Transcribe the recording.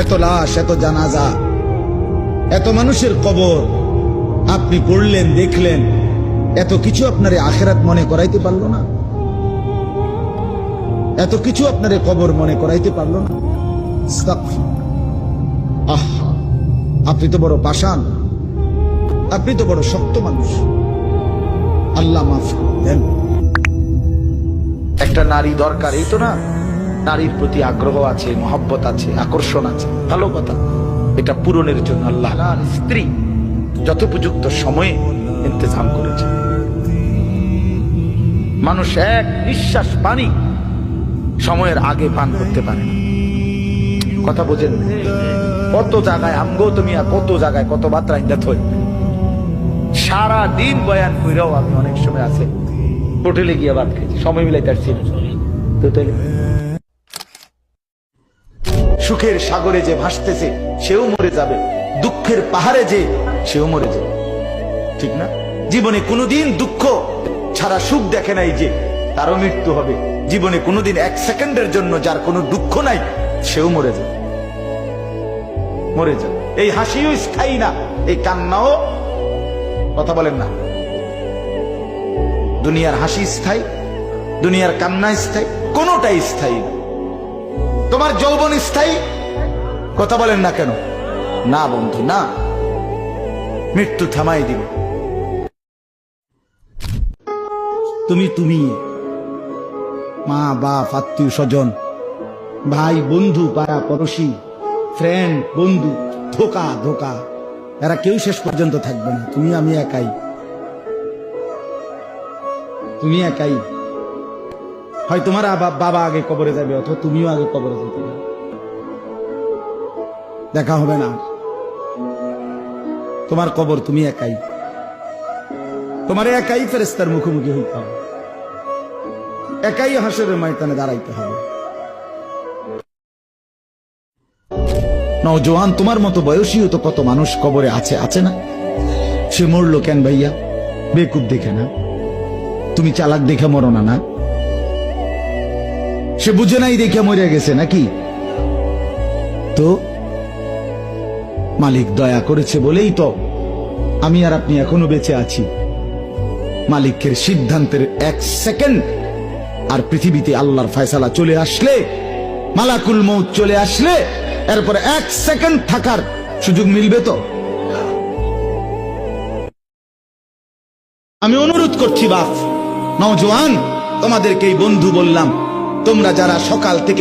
এত লাশ, এত জানাজা, এত মানুষের কবর আপনি পড়লেন, দেখলেন, এত কিছু আপনারে আখিরাত মনে করাইতে পারলো না? এত কিছু আপনারে কবর মনে করাইতে পারলো না? আহা, আপনি তো বড় পাষাণ, আপনি তো বড় শক্ত মানুষ। আল্লাহ মাফ দেন। একটা নারী দরকার, এই তো না? নারীর প্রতি আগ্রহ আছে, মহব্বত আছে, আকর্ষণ আছে, ভালো কথা। এটা পূরণের জন্য আল্লাহ স্ত্রী যথোপযুক্ত সময়ে ইন্তজাম করেছে। মানুষ এক নিঃশ্বাস পানি সময়ের আগে পান করতে পারে না। কথা বোঝেন? কত জায়গায় আমগো তুমি, কত জায়গায় কত মাত্রা ইন্দাত হয়। সারা দিন বয়ান কইরাও আমি অনেক সময় আছে হোটেলে গিয়ে ভাত খেয়েছি, সময় মিলাইতে পারছি না। তো তাই সুখের সাগরে যে ভাসতেছে সেও মরে যাবে, দুঃখের পাহাড়ে যে সেও মরে যাবে, ঠিক না? জীবনে কোনোদিন দুঃখ ছাড়া সুখ দেখে নাই যে তারও মৃত্যু হবে। জীবনে কোনোদিন এক সেকেন্ডের জন্য যার কোনো দুঃখ নাই সেও মরে যাবে, মরে যাবে। এই হাসিও স্থায়ী না, এই কান্নাও, কথা বলেন না। দুনিয়ার হাসি স্থায়ী, দুনিয়ার কান্না স্থায়ী, কোনোটাই স্থায়ী না। তোমার যৌবন স্থায়ী, কথা বলেন না কেন? না বন্ধু, না। মৃত্যু থামাই দিবে। তুমি মা বাপ, আত্মীয় স্বজন, ভাই বন্ধু, পাড়া পড়োশি, ফ্রেন্ড, বন্ধু, ধোকা ধোকা, এরা কেউ শেষ পর্যন্ত থাকবে না। তুমি আমি একাই, তুমি একাই। হয় তোমার বাবা আগে কবরে যাবে, অথবা তুমিও আগে কবরে যেতে, দেখা হবে না। তোমার কবর তুমি একাই, তোমার একাই ফেরেশতার মুখোমুখি হইতে হবে, একাই হাসরের ময়দানে দাঁড়াইতে হবে। নওজোয়ান, তোমার মতো বয়সীও তো কত মানুষ কবরে আছে, আছে না? সে মরলো কেন ভাইয়া? বেকুব দেখে না? তুমি চালাক দেখে মরো না? না, সে বুঝে নাই দেখে মরে গেছে নাকি? তো মালিক দয়া করেছে বলেই তো আমি আর আপনি এখনো বেঁচে আছি। মালিকের সিদ্ধান্তের এক সেকেন্ড আর পৃথিবীতে আল্লাহর ফয়সালা চলে আসলে, মালাকুল মউত চলে আসলে, এরপর এক সেকেন্ড থাকার সুযোগ মিলবে তো? আমি অনুরোধ করছি বাপ, নওজোয়ান, তোমাদেরকে এই বন্ধু বললাম, তোমরা যারা সকাল থেকে